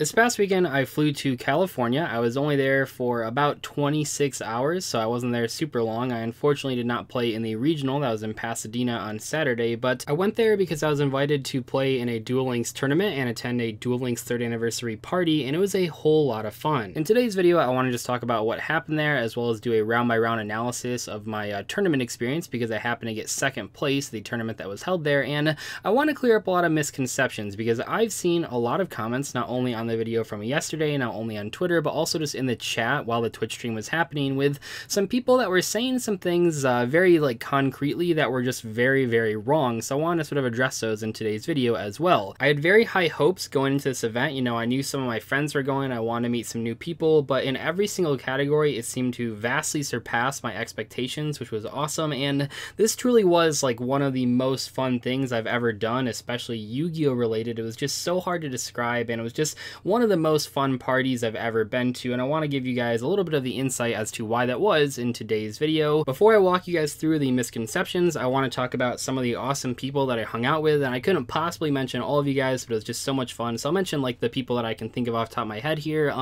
This past weekend, I flew to California. I was only there for about 26 hours, so I wasn't there super long. I unfortunately did not play in the regional that was in Pasadena on Saturday, but I went there because I was invited to play in a Duel Links tournament and attend a Duel Links 3rd anniversary party, and it was a whole lot of fun. In today's video, I want to just talk about what happened there, as well as do a round-by-round analysis of my tournament experience, because I happened to get 2nd place at the tournament that was held there, and I want to clear up a lot of misconceptions, because I've seen a lot of comments, not only on the video from yesterday, not only on Twitter, but also just in the chat while the Twitch stream was happening, with some people that were saying some things very concretely that were just very wrong. So I want to sort of address those in today's video as well. I had very high hopes going into this event. You know, I knew some of my friends were going, I wanted to meet some new people, but in every single category it seemed to vastly surpass my expectations, which was awesome. And this truly was like one of the most fun things I've ever done, especially Yu-Gi-Oh related. It was just so hard to describe, and it was just one of the most fun parties I've ever been to, and I want to give you guys a little bit of the insight as to why that was in today's video. Before I walk you guys through the misconceptions, I want to talk about some of the awesome people that I hung out with, and I couldn't possibly mention all of you guys, but it was just so much fun. So I'll mention like the people that I can think of off the top of my head here.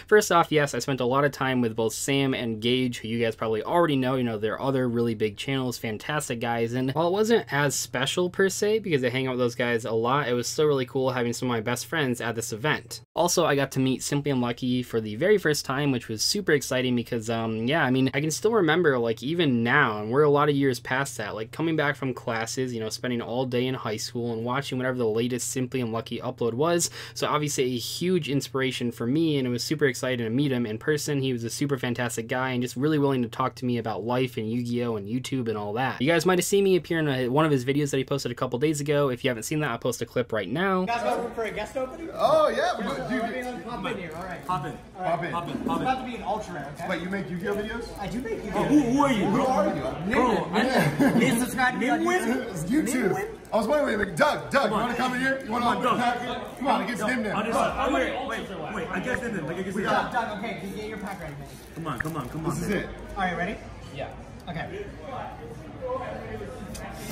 First off, yes, I spent a lot of time with both Sam and Gage, who you guys probably already know. You know, they're other really big channels, fantastic guys, and while it wasn't as special per se, because I hang out with those guys a lot, it was still really cool having some of my best friends at this event. Also, I got to meet Simply Unlucky for the very first time, which was super exciting because, yeah, I mean, I can still remember, like, even now, and we're a lot of years past that, like, coming back from classes, you know, spending all day in high school and watching whatever the latest Simply Unlucky upload was. So obviously a huge inspiration for me, and it was super exciting to meet him in person. He was a super fantastic guy and just really willing to talk to me about life and Yu-Gi-Oh! And YouTube and all that. You guys might have seen me appear in one of his videos that he posted a couple days ago. If you haven't seen that, I'll post a clip right now. You guys going for a guest opening? Oh, yeah. Pop in here, alright. Pop in. It's about to be an ultra rare, okay? Wait, you make Yu-Gi-Oh videos? I do make Yu-Gi-Oh! Who are you? Who are you? Name subscribe to me on YouTube. It's YouTube. I was wondering, Doug, you want to come in here? You want to open the pack? Come on, against Nim Nim. Wait, I guess Nim Nim. Doug, okay, can you get your pack ready, man? Come on. This is it. Alright, ready? Yeah. Okay.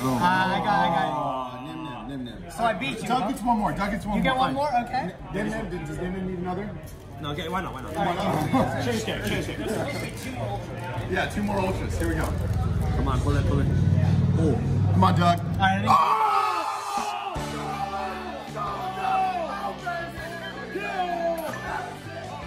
I got it. Nim Nim. So I beat you. Doug gets one more. You get one more? Okay. Nim Nim, does Nim Nim need another? No, okay, why not? Right. Change game. Yeah, 2 more ultras. Here we go. Come on, pull it. Oh, come on, Doug. Alright,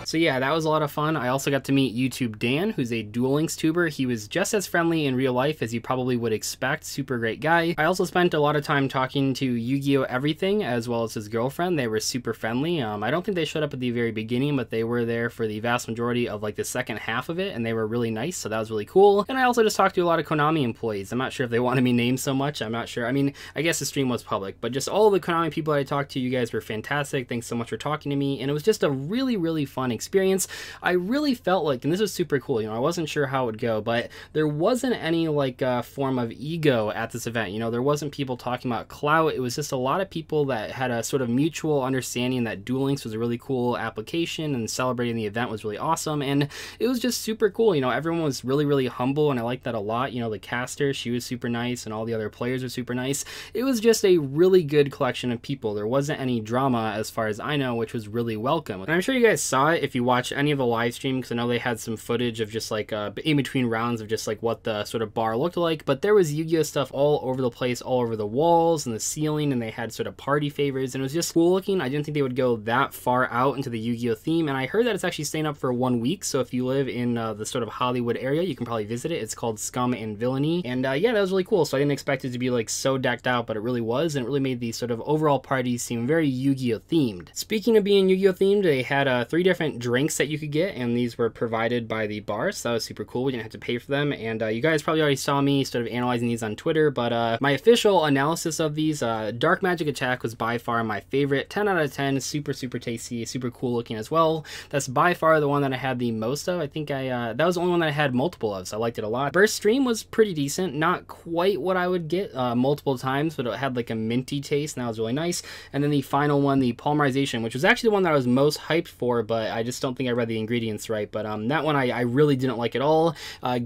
So yeah, that was a lot of fun. I also got to meet YouTube Dan, who's a Duel Links tuber. He was just as friendly in real life as you probably would expect. Super great guy. I also spent a lot of time talking to Yu-Gi-Oh! Everything, as well as his girlfriend. They were super friendly. I don't think they showed up at the very beginning, but they were there for the vast majority of like the second half of it, and they were really nice, so that was really cool. And I also just talked to a lot of Konami employees. I'm not sure if they wanted me named so much. I'm not sure. I mean, I guess the stream was public, but just all of the Konami people I talked to, you guys were fantastic. Thanks so much for talking to me, and it was just a really fun experience. I really felt like, and this was super cool, you know, I wasn't sure how it would go, but there wasn't any like form of ego at this event. You know, there wasn't people talking about clout. It was just a lot of people that had a sort of mutual understanding that Duel Links was a really cool application, and celebrating the event was really awesome, and it was just super cool. You know, everyone was really humble, and I liked that a lot. You know, the caster, she was super nice, and all the other players were super nice. It was just a really good collection of people. There wasn't any drama as far as I know, which was really welcome. And I'm sure you guys saw it if you watched any of the live stream, because I know they had some footage of just like in between rounds of just like what the sort of bar looked like, but there was Yu-Gi-Oh stuff all over the place, all over the walls and the ceiling, and they had sort of party favors, and it was just cool looking. I didn't think they would go that far out into the Yu-Gi-Oh theme, and I heard that it's actually staying up for 1 week, so if you live in the sort of Hollywood area, you can probably visit it. It's called Scum and Villainy, and yeah, that was really cool. So I didn't expect it to be like so decked out, but it really was, and it really made the sort of overall party seem very Yu-Gi-Oh themed. Speaking of being Yu-Gi-Oh themed, they had 3 different drinks that you could get, and these were provided by the bar, so that was super cool. We didn't have to pay for them, and you guys probably already saw me sort of analyzing these on Twitter, but my official analysis of these, Dark Magic Attack was by far my favorite. 10 out of 10, super tasty, super cool looking as well. That's by far the one that I had the most of. I think that was the only one that I had multiple of, so I liked it a lot. Burst Stream was pretty decent, not quite what I would get multiple times, but it had like a minty taste, and that was really nice. And then the final one, the Polymerization, which was actually the one that I was most hyped for, but I just don't think I read the ingredients right, but that one I really didn't like at all.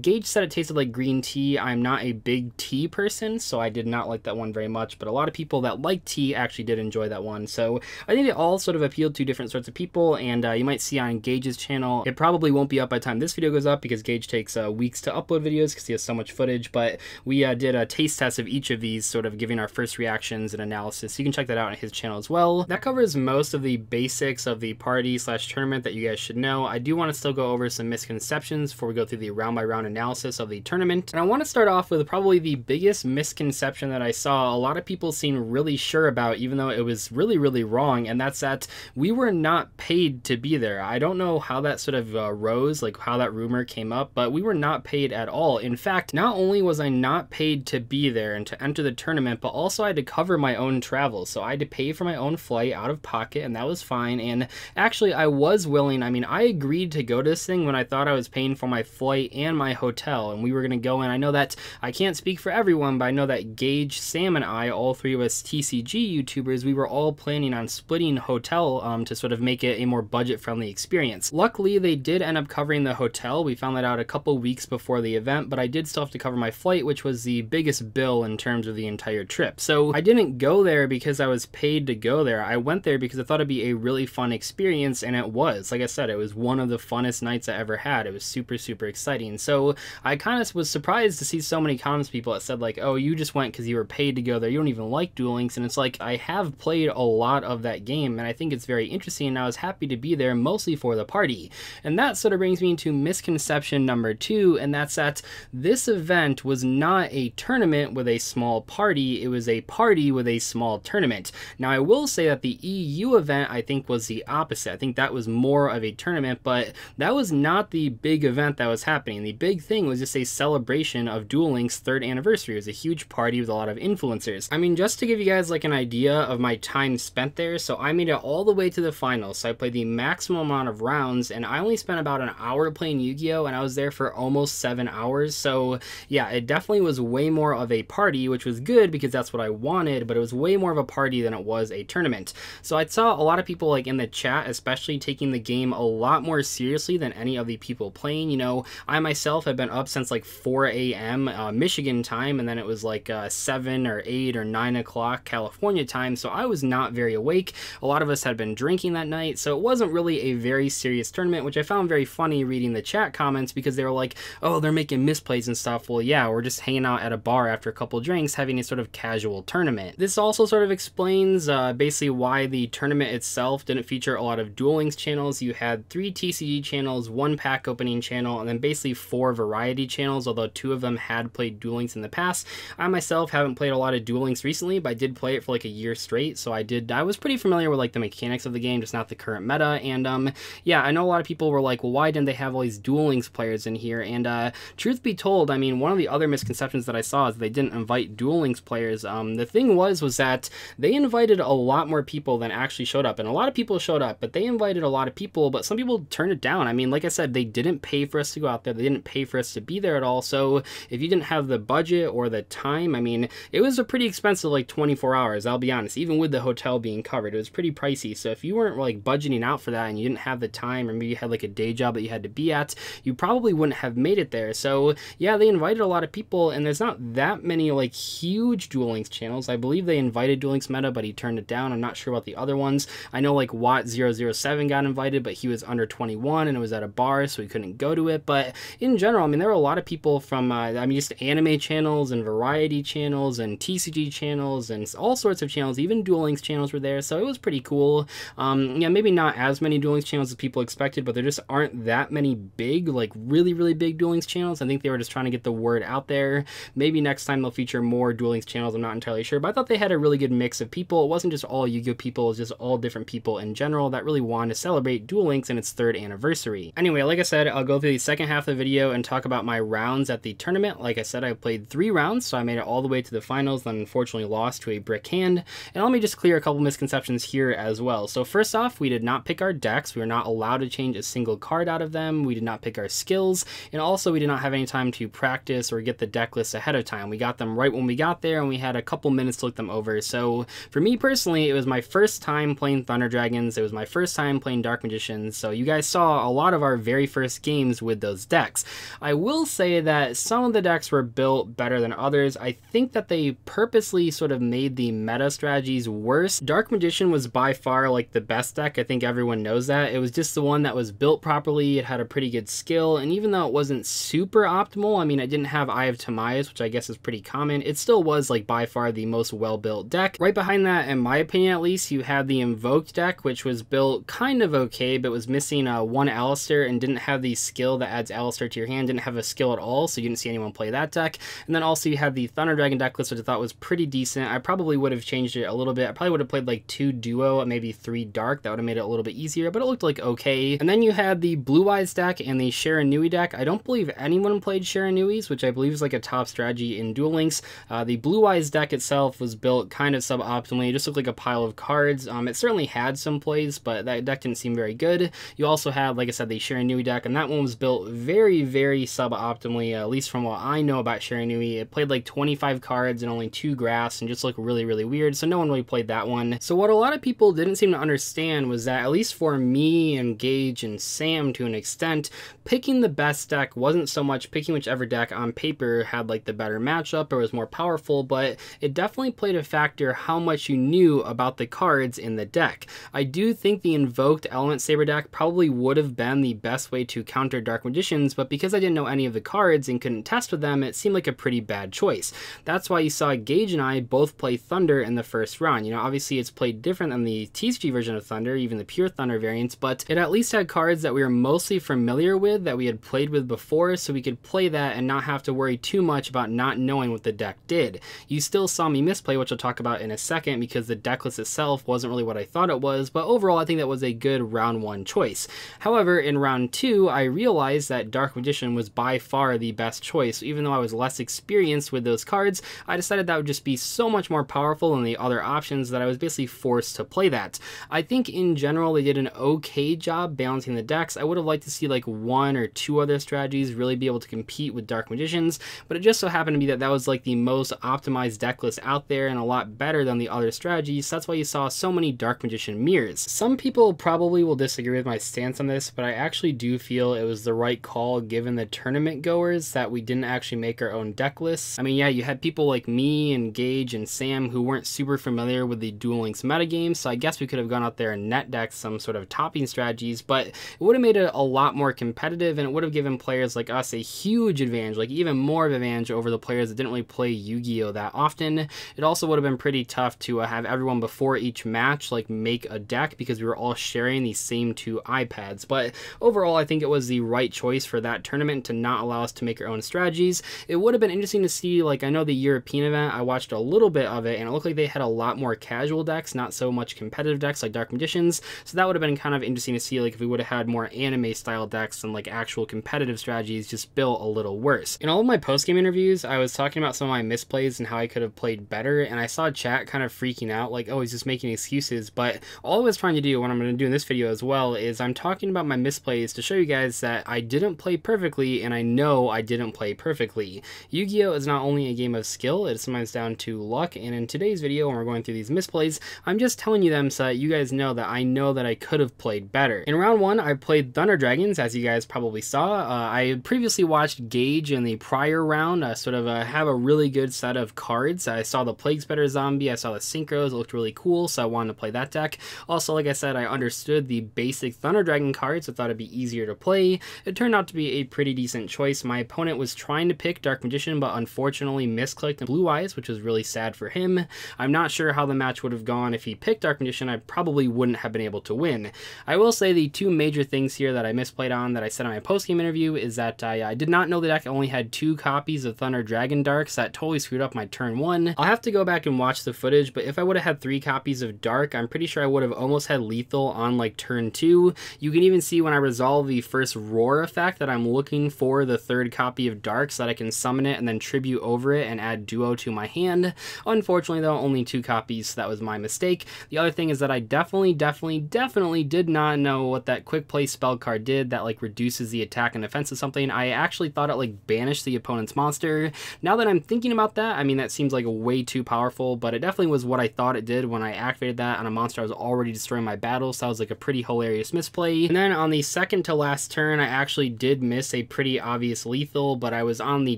Gage said it tasted like green tea. I'm not a big tea person, so I did not like that one very much, but a lot of people that like tea actually did enjoy that one. So I think they all sort of appealed to different sorts of people, and you might see on Gage's channel, it probably won't be up by the time this video goes up because Gage takes weeks to upload videos because he has so much footage, but we did a taste test of each of these, sort of giving our first reactions and analysis. So you can check that out on his channel as well. That covers most of the basics of the party / tournament that you guys should know. I do want to still go over some misconceptions before we go through the round by round analysis of the tournament. And I want to start off with probably the biggest misconception that I saw a lot of people seem really sure about, even though it was really, really wrong, and that's that we were not paid to be there. I don't know how that sort of rose, like how that rumor came up, but we were not paid at all. In fact, not only was I not paid to be there and to enter the tournament, but also I had to cover my own travel. So I had to pay for my own flight out of pocket, and that was fine. And actually, I was willing, I mean, I agreed to go to this thing when I thought I was paying for my flight and my hotel, and we were going to go in. I know that I can't speak for everyone, but I know that Gage, Sam, and I, all three of us TCG YouTubers, we were all planning on splitting hotel to sort of make it a more budget-friendly experience. Luckily, they did end up covering the hotel. We found that out a couple weeks before the event, but I did still have to cover my flight, which was the biggest bill in terms of the entire trip. So I didn't go there because I was paid to go there. I went there because I thought it'd be a really fun experience, and it was. Like I said, it was one of the funnest nights I ever had. It was super, super exciting. So I kind of was surprised to see so many comments people that said like, oh, you just went because you were paid to go there. You don't even like Duel Links. And it's like, I have played a lot of that game, and I think it's very interesting, and I was happy to be there mostly for the party. And that sort of brings me into misconception number 2, and that's that this event was not a tournament with a small party. It was a party with a small tournament. Now, I will say that the EU event, I think, was the opposite. I think that was more of a tournament, but that was not the big event that was happening. The big thing was just a celebration of Duel Links' 3rd anniversary. It was a huge party with a lot of influencers. I mean, just to give you guys like an idea of my time spent there, so I made it all the way to the finals. So I played the maximum amount of rounds, and I only spent about an hour playing Yu-Gi-Oh, and I was there for almost 7 hours. So yeah, it definitely was way more of a party, which was good because that's what I wanted, but it was way more of a party than it was a tournament. So I saw a lot of people like in the chat, especially taking the game a lot more seriously than any of the people playing. You know, I myself have been up since like 4 a.m. Michigan time, and then it was like 7 or 8 or 9 o'clock California time, so I was not very awake. A lot of us had been drinking that night, so it wasn't really a very serious tournament, which I found very funny reading the chat comments because they were like, oh, they're making misplays and stuff. Well, yeah, we're just hanging out at a bar after a couple drinks having a sort of casual tournament. This also sort of explains basically why the tournament itself didn't feature a lot of Duel Links channels. You had 3 TCG channels, 1 pack opening channel, and then basically 4 variety channels, although 2 of them had played Duel Links in the past. I myself haven't played a lot of Duel Links recently, but I did play it for like a year straight, so I was pretty familiar with like the mechanics of the game, just not the current meta. And yeah, I know a lot of people were like, well, why didn't they have all these Duel Links players in here? And truth be told, I mean, one of the other misconceptions that I saw is they didn't invite Duel Links players. The thing was that they invited a lot more people than actually showed up, and a lot of people showed up, but they invited a lot of people, but some people turned it down. I mean, like I said, they didn't pay for us to go out there. They didn't pay for us to be there at all. So if you didn't have the budget or the time, I mean, it was a pretty expensive like 24 hours, I'll be honest. Even with the hotel being covered, it was pretty pricey. So if you weren't like budgeting out for that and you didn't have the time, or maybe you had like a day job that you had to be at, you probably wouldn't have made it there. So yeah, they invited a lot of people, and there's not that many like huge Duel Links channels. I believe they invited Duel Links Meta, but he turned it down. I'm not sure about the other ones. I know like Watt007 got invited, but he was under 21 and it was at a bar, so he couldn't go to it. But in general, I mean, there were a lot of people from I mean, just anime channels and variety channels and TCG channels and all sorts of channels. Even Duel Links channels were there, so it was pretty cool. Yeah, maybe not as many Duel Links channels as people expected, but there just aren't that many big, like really, really big Duel Links channels. I think they were just trying to get the word out there. Maybe next time they'll feature more Duel Links channels. I'm not entirely sure, but I thought they had a really good mix of people. It wasn't just all Yu-Gi-Oh people, it was just all different people in general that really wanted to celebrate Duel Links and its 3rd anniversary. Anyway, like I said, I'll go through the second half of the video and talk about my rounds at the tournament. Like I said, I played 3 rounds, so I made it all the way to the finals, then unfortunately lost to a brick hand. And let me just clear a couple misconceptions here as well. So first off, we did not pick our decks. We were not allowed to change a single card out of them. We did not pick our skills, and also we did not have any time to practice or get the deck lists ahead of time. We got them right when we got there, and we had a couple minutes to look them over. So for me personally, it was my first time playing Thunder Dragons. It was my first time playing Dark Magicians, so you guys saw a lot of our very first games with those decks. I will say that some of the decks were built better than others. I think that they purposely sort of made the meta strategies worse. Dark Magician was by far like the best deck. I think everyone knows that. It was just the one that was built properly. It had a pretty good skill, and even though it wasn't super optimal, I mean, I didn't have Eye of Timaeus, which I guess is pretty common, it still was like by far the most well-built deck. Right behind that, in my opinion at least, you had the Invoked deck, which was built kind of okay, but was missing one ALEISTER and didn't have the skill that adds ALEISTER to your hand, didn't have a skill at all, so you didn't see anyone play that deck. And then also you had the Thunder Dragon deck list, which I thought was pretty decent. I probably would have changed it a little bit. I probably would have played like 2 Duo, maybe 3 Dark. That would have made it a little bit easier, but it looked like okay. And then you had the Blue Eyes deck and the SHIRANUI deck. I don't believe anyone played SHIRANUI's, which I believe is like a top strategy in Duel Links. The Blue Eyes deck itself was built kind of suboptimally. It just looked like a pile of cards. It certainly had some plays, but that deck didn't seem very good. You also had, like I said, the SHIRANUI deck, and that one was built very, very suboptimally, at least from what I know about SHIRANUI. It played like 25 cards and only 2 grass and just looked really, really weird, so no one really played that one. So what a lot of people didn't seem to understand was that, at least for me and Gage and Sam to an extent, picking the best deck wasn't so much picking whichever deck on paper had like the better matchup or was more powerful, but it definitely played a factor how much you knew about the cards in the deck. I do think the Invoked Element Saber deck probably would have been the best way to counter Dark Magicians, but because I didn't know any of the cards and couldn't test with them, it seemed like a pretty bad choice. That's why you saw Gage and I both play Thunder in the first round. You know, obviously it's played different than the TCG version of Thunder, even the pure Thunder variants, but it at least had cards that we were mostly familiar with, that we had played with before, so we could play that and not have to worry too much about not knowing what the deck did. You still saw me misplay, which I'll talk about in a second, because the deck list itself wasn't really what I thought it was, but overall I think that was a good round 1 choice. However, in round 2, I realized that Dark Magician was by far the best choice. Even though I was less experienced with those cards, I decided that would just be so much more powerful than the other options that I was basically forced to play that. I think in general they did an okay job balancing the decks. I would have liked to see like 1 or 2 other strategies really be able to compete with Dark Magicians, but it just so happened to be that that was like the most optimized deck list out there and a lot better than the other strategies, so that's why you saw so many Dark Magician mirrors. Some people probably will disagree with my stance on this, but I actually do feel it was the right call given the tournament goers that we didn't actually make our own deck lists. I mean, yeah, you had people like me and Gage and Sam who weren't super familiar with the Duel Links metagame, so I guess we could have gone out there and net decked some sort of topping strategies, but it would have made it a lot more competitive, and it would have given players like us a huge advantage, like even more of an advantage over the players that didn't really play Yu-Gi-Oh that often. It also would have been pretty tough to have everyone before each match like make a deck, because we were all sharing these same 2 iPads. But overall, I think it was the right choice for that tournament to not allow us to make our own strategies. It would have been interesting to see, like, I know the European event, I watched a little bit of it, and it looked like they had a lot more casual decks, not so much competitive decks like Dark Magicians, so that would have been kind of interesting to see, like, if we would have had more anime style decks and like actual competitive strategies just built a little worse. In all of my post-game interviews, I was talking about some of my misplays and how I could have played better, and I saw chat kind of freaking out, like, oh, he's just making excuses, but all I was trying to do, what I'm going to do in this video as well, is I'm talking about my misplays to show you guys that I didn't play perfectly, and I know I didn't play perfectly. Yu-Gi-Oh is not only a game of skill, it's sometimes down to luck, and in today's video, when we're going through these misplays, I'm just telling you them so that you guys know that I could have played better. In round 1, I played Thunder Dragons, as you guys probably saw. I had previously watched Gage in the prior round have a really good set of cards. I saw the Plague Spreader Zombie, I saw the Synchros, it looked really cool, so I wanted to play that deck. Also, like I said, I understood the basic Thunder Dragon cards, so I thought it'd be easier to play. It turned out to be a pretty decent choice. My opponent was trying to pick Dark Magician, but unfortunately misclicked Blue Eyes, which was really sad for him. I'm not sure how the match would have gone if he picked Dark Magician. I probably wouldn't have been able to win. I will say the 2 major things here that I misplayed on that I said in my post-game interview is that I did not know the deck only had 2 copies of Thunder Dragondark, so that totally screwed up my turn 1. I'll have to go back and watch the footage, but if I would have had 3 copies of Dark, I'm pretty sure I would have almost had lethal on like turn 2. You can even see when I resolve the first Roar effect that I'm looking for the 3rd copy of Dark so that I can summon it and then tribute over it and add Duo to my hand. Unfortunately though, only 2 copies, so that was my mistake. The other thing is that I definitely did not know what that quick play spell card did that like reduces the attack and defense of something. I actually thought it like banished the opponent's monster. Now that I'm thinking about that, I mean, that seems like way too powerful, but it definitely was what I thought it did when I activated that on a monster I was already destroying my battle, so that was like a pretty pretty hilarious misplay. And then on the second to last turn, I actually did miss a pretty obvious lethal, but I was on the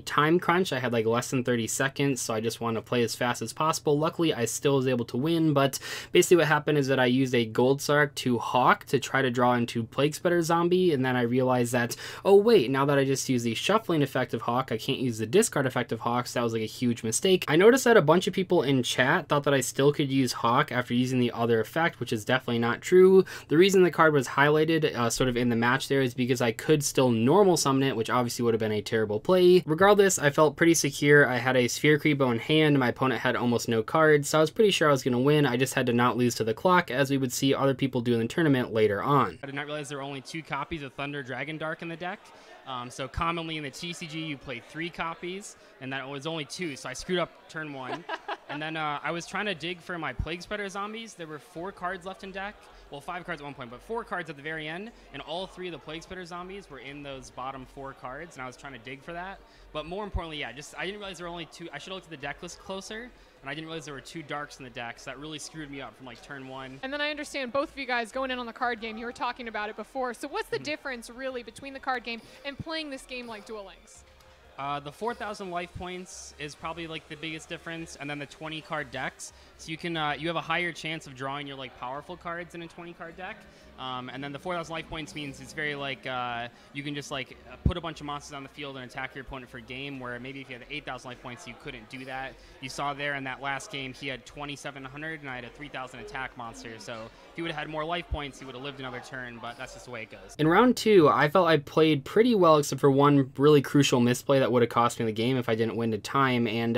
time crunch. I had like less than 30 seconds, so I just wanted to play as fast as possible. Luckily, I still was able to win, but basically what happened is that I used a Gold Sark to Hawk to try to draw into Plague Spreader Zombie, and then I realized that, oh wait, now that I just used the shuffling effect of Hawk, I can't use the discard effect of Hawk, so that was like a huge mistake. I noticed that a bunch of people in chat thought that I still could use Hawk after using the other effect, which is definitely not true. The reason the card was highlighted sort of in the match there is because I could still normal summon it, which obviously would have been a terrible play. Regardless, I felt pretty secure. I had a Sphere Creepo in hand, my opponent had almost no cards, so I was pretty sure I was going to win. I just had to not lose to the clock, as we would see other people do in the tournament later on. I did not realize there were only 2 copies of Thunder Dragondark in the deck. So commonly in the TCG you play 3 copies, and that was only 2, so I screwed up turn 1. And then I was trying to dig for my Plague Spreader Zombies. There were 4 cards left in deck. Well, 5 cards at one point, but 4 cards at the very end, and all 3 of the Plague Spreader Zombies were in those bottom 4 cards, and I was trying to dig for that. But more importantly, yeah, I didn't realize there were only 2. I should have looked at the deck list closer, and I didn't realize there were 2 darks in the deck, so that really screwed me up from like turn 1. And then I understand both of you guys going in on the card game, you were talking about it before. So what's the difference really between the card game and playing this game like Duel Links? The 4,000 life points is probably like the biggest difference, and then the 20 card decks. So you can you have a higher chance of drawing your like powerful cards in a 20 card deck. And then the 4,000 life points means it's very like you can just like put a bunch of monsters on the field and attack your opponent for a game, where maybe if you had 8,000 life points you couldn't do that. You saw there in that last game he had 2,700 and I had a 3,000 attack monster, so if he would have had more life points he would have lived another turn, but that's just the way it goes. In round 2 I felt I played pretty well except for one really crucial misplay that would have cost me the game if I didn't win to time. And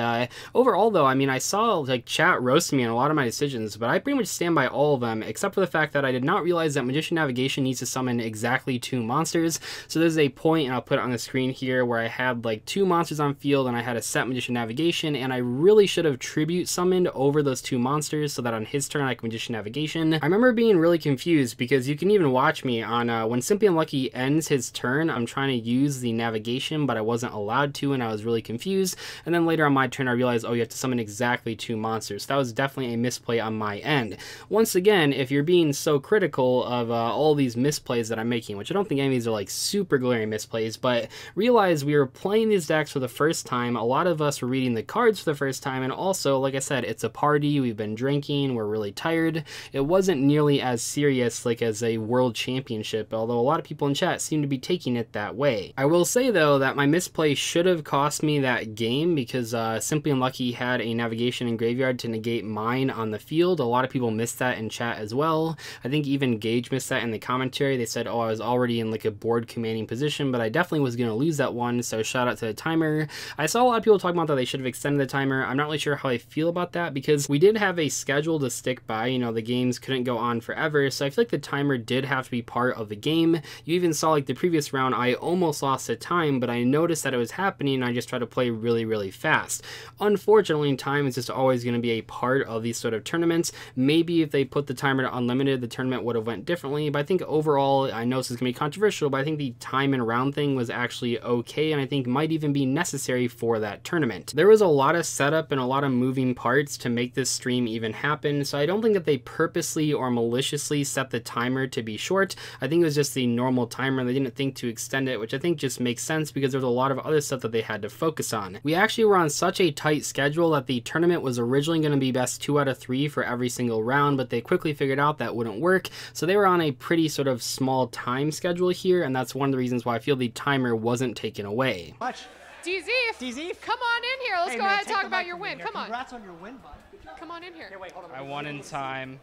overall though, I mean, I saw like chat roasting me on a lot of my decisions, but I pretty much stand by all of them except for the fact that I did not realize that Magician Navigation needs to summon exactly 2 monsters. So there's a point, and I'll put it on the screen here, where I had like 2 monsters on field and I had a set Magician Navigation, and I really should have Tribute summoned over those 2 monsters so that on his turn I could Magician Navigation. I remember being really confused because you can even watch me on when Simply Unlucky ends his turn, I'm trying to use the navigation but I wasn't allowed to, and I was really confused. And then later on my turn I realized, oh, you have to summon exactly 2 monsters. So that was definitely a misplay on my end. Once again, if you're being so critical of all these misplays that I'm making, which I don't think any of these are like super glaring misplays, but realize we were playing these decks for the first time. A lot of us were reading the cards for the first time, and also, like I said, it's a party, we've been drinking, we're really tired. It wasn't nearly as serious like as a world championship, although a lot of people in chat seem to be taking it that way. I will say though that my misplay should have cost me that game because Simply Unlucky had a navigation and graveyard to negate mine on the field. A lot of people missed that in chat as well. I think even Gage missed that in the commentary. They said, oh, I was already in like a board commanding position, but I definitely was going to lose that one, so shout out to the timer. I saw a lot of people talking about that they should have extended the timer. I'm not really sure how I feel about that because we did have a schedule to stick by. You know, the games couldn't go on forever, so I feel like the timer did have to be part of the game. You even saw like the previous round, I almost lost the time, but I noticed that it was happening and I just tried to play really fast. Unfortunately, time is just always going to be a part of these sort of tournaments. Maybe if they put the timer to unlimited, the tournament would have went differently, but I think overall, I know this is going to be controversial, but I think the time and round thing was actually okay, and I think might even be necessary for that tournament. There was a lot of setup and a lot of moving parts to make this stream even happen, so I don't think that they purposely or maliciously set the timer to be short. I think it was just the normal timer, and they didn't think to extend it, which I think just makes sense because there's a lot of other stuff that they had to focus on. We actually were on such a tight schedule that the tournament was originally going to be best 2 out of 3 for every single round, but they quickly figured out that wouldn't work, so they were on a pretty sort of small time schedule here, and that's one of the reasons why I feel the timer wasn't taken away. Watch. Dzeeff, come on in here. Let's go ahead and talk about your win. Come on. Congrats on your win, bud. Come on in here. Wait, hold on. I won in time.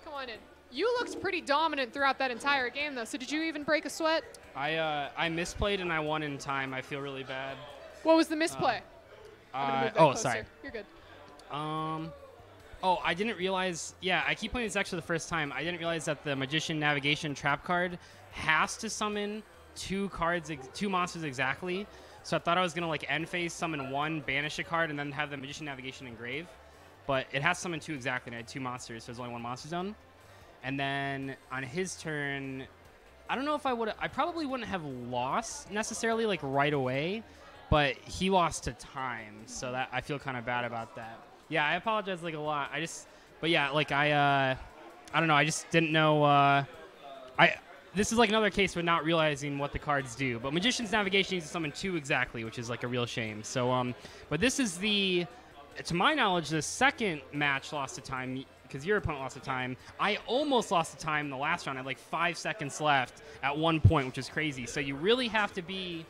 Come on in. You looked pretty dominant throughout that entire game, though, so did you even break a sweat? I misplayed and I won in time. I feel really bad. What was the misplay? Oh, sorry. You're good. Oh, I didn't realize, yeah, I keep playing this actually the first time. I didn't realize that the Magician Navigation trap card has to summon 2 monsters exactly. So I thought I was going to like end phase, summon 1, banish a card, and then have the Magician Navigation engrave. But it has to summon 2 exactly, and I had 2 monsters, so there's only 1 monster zone. And then on his turn, I don't know if I probably wouldn't have lost necessarily like right away, but he lost to time, so that I feel kind of bad about that. Yeah, I apologize like a lot. But yeah, like I I don't know. I just didn't know. This is like another case of not realizing what the cards do. But Magician's Navigation needs to summon 2 exactly, which is like a real shame. So, but this is to my knowledge, the second match lost to time, because your opponent lost to time. I almost lost to time in the last round. I had like 5 seconds left at one point, which is crazy. So you really have to be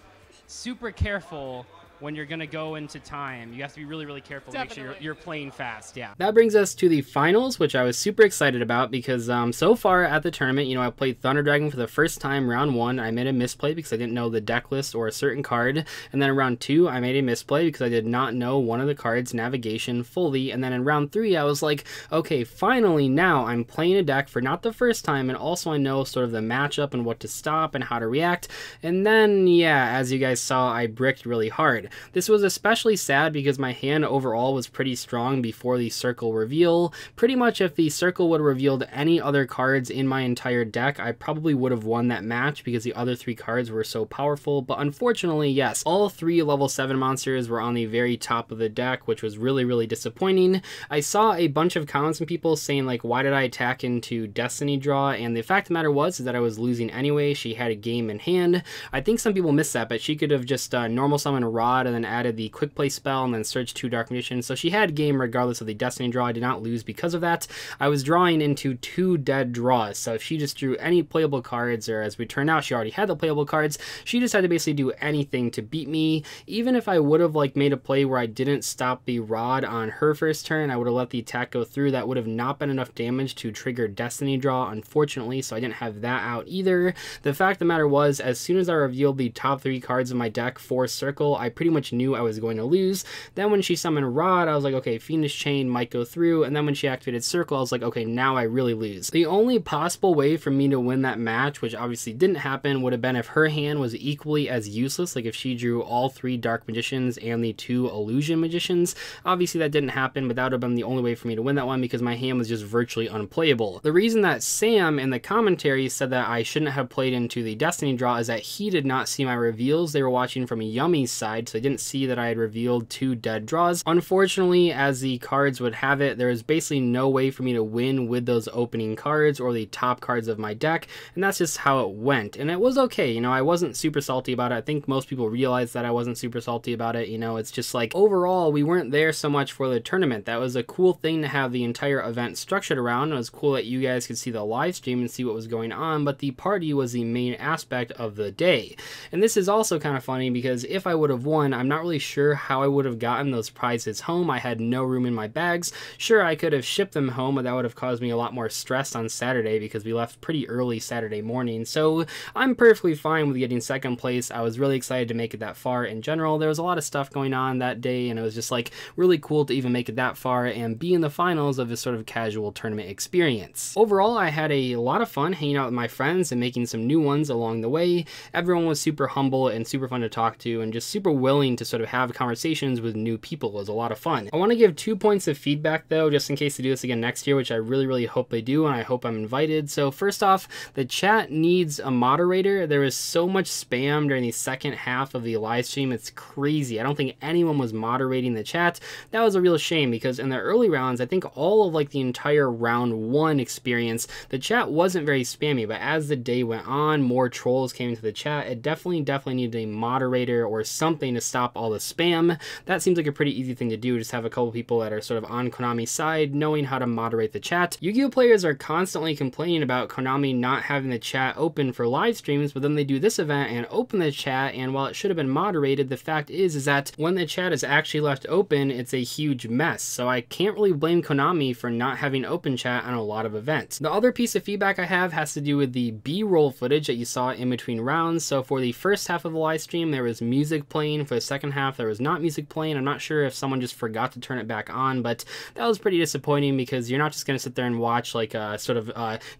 super careful when you're going to go into time. You have to be really, really careful to make sure you're playing fast. Yeah. That brings us to the finals, which I was super excited about because so far at the tournament, you know, I played Thunder Dragon for the first time round 1. I made a misplay because I didn't know the deck list or a certain card. And then in round 2, I made a misplay because I did not know one of the cards' navigation fully. And then in round 3, I was like, okay, finally now I'm playing a deck for not the first time. And also I know sort of the matchup and what to stop and how to react. And then, yeah, as you guys saw, I bricked really hard. This was especially sad because my hand overall was pretty strong before the circle reveal. Pretty much if the circle would have revealed any other cards in my entire deck, I probably would have won that match because the other 3 cards were so powerful. But unfortunately, yes, all 3 level 7 monsters were on the very top of the deck, which was really, really disappointing. I saw a bunch of comments from people saying like, why did I attack into Destiny Draw? And the fact of the matter was is that I was losing anyway. She had a game in hand. I think some people missed that, but she could have just normal summoned a Rod and then added the quick play spell and then searched 2 Dark Magicians. So she had game regardless of the Destiny Draw. I did not lose because of that. I was drawing into 2 dead draws. So if she just drew any playable cards, or as we turned out, she already had the playable cards, she just had to basically do anything to beat me. Even if I would have like made a play where I didn't stop the Rod on her first turn, I would have let the attack go through. That would have not been enough damage to trigger Destiny Draw, unfortunately, so I didn't have that out either. The fact of the matter was, as soon as I revealed the top 3 cards of my deck for Circle, I pretty much knew I was going to lose. Then when she summoned Rod, I was like, okay, Fiendish Chain might go through, and then when she activated Circle, I was like, okay, now I really lose. The only possible way for me to win that match, which obviously didn't happen, would have been if her hand was equally as useless, like if she drew all 3 Dark Magicians and the 2 Illusion Magicians. Obviously that didn't happen, but that would have been the only way for me to win that one because my hand was just virtually unplayable. The reason that Sam in the commentary said that I shouldn't have played into the Destiny Draw is that he did not see my reveals. They were watching from Yummy's side, so they didn't see that I had revealed 2 dead draws. Unfortunately, as the cards would have it, there is basically no way for me to win with those opening cards or the top cards of my deck, and that's just how it went. And it was okay, you know, I wasn't super salty about it. I think most people realized that I wasn't super salty about it. You know, it's just like, overall, we weren't there so much for the tournament. That was a cool thing to have the entire event structured around. It was cool that you guys could see the live stream and see what was going on, but the party was the main aspect of the day. And this is also kind of funny because if I would have won, I'm not really sure how I would have gotten those prizes home. I had no room in my bags. Sure, I could have shipped them home, but that would have caused me a lot more stress on Saturday because we left pretty early Saturday morning. So I'm perfectly fine with getting second place. I was really excited to make it that far in general. There was a lot of stuff going on that day, and it was just like really cool to even make it that far and be in the finals of this sort of casual tournament experience. Overall, I had a lot of fun hanging out with my friends and making some new ones along the way. Everyone was super humble and super fun to talk to and just super willing to sort of have conversations with new people. It was a lot of fun. I want to give 2 points of feedback though, just in case they do this again next year, which I really, really hope they do, and I hope I'm invited. So first off, the chat needs a moderator. There was so much spam during the second half of the live stream. It's crazy. I don't think anyone was moderating the chat. That was a real shame because in the early rounds, I think all of like the entire round 1 experience, the chat wasn't very spammy, but as the day went on, more trolls came into the chat. It definitely needed a moderator or something to stop all the spam. That seems like a pretty easy thing to do, just have a couple people that are sort of on Konami's side knowing how to moderate the chat. Yu-Gi-Oh players are constantly complaining about Konami not having the chat open for live streams, but then they do this event and open the chat, and while it should have been moderated, the fact is that when the chat is actually left open, it's a huge mess. So I can't really blame Konami for not having open chat on a lot of events. The other piece of feedback I have has to do with the B-roll footage that you saw in between rounds. So for the first half of the live stream, there was music playing. For the second half, there was not music playing. I'm not sure if someone just forgot to turn it back on, but that was pretty disappointing because you're not just going to sit there and watch like sort of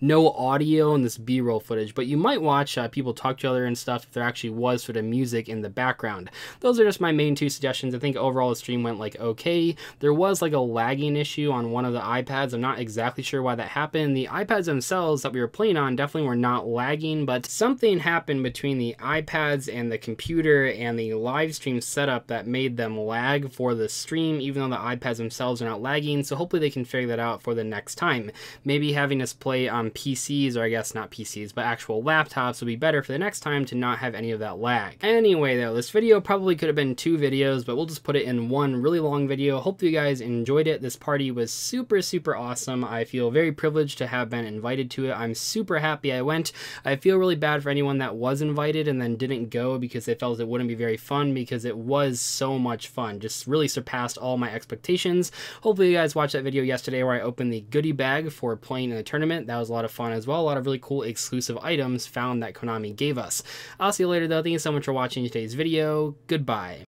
no audio in this B-roll footage, but you might watch people talk to each other and stuff if there actually was sort of music in the background. Those are just my main 2 suggestions. I think overall the stream went like okay. There was like a lagging issue on one of the iPads. I'm not exactly sure why that happened. The iPads themselves that we were playing on definitely were not lagging, but something happened between the iPads and the computer and the live stream setup that made them lag for the stream, even though the iPads themselves are not lagging. So hopefully they can figure that out for the next time. Maybe having us play on PCs, or I guess not PCs, but actual laptops will be better for the next time to not have any of that lag. Anyway though, this video probably could have been 2 videos, but we'll just put it in one really long video. Hope you guys enjoyed it. This party was super awesome. I feel very privileged to have been invited to it. I'm super happy I went. I feel really bad for anyone that was invited and then didn't go because they felt it wouldn't be very fun, because it was so much fun. Just really surpassed all my expectations. Hopefully you guys watched that video yesterday where I opened the goodie bag for playing in the tournament. That was a lot of fun as well. A lot of really cool exclusive items found that Konami gave us. I'll see you later though. Thank you so much for watching today's video. Goodbye.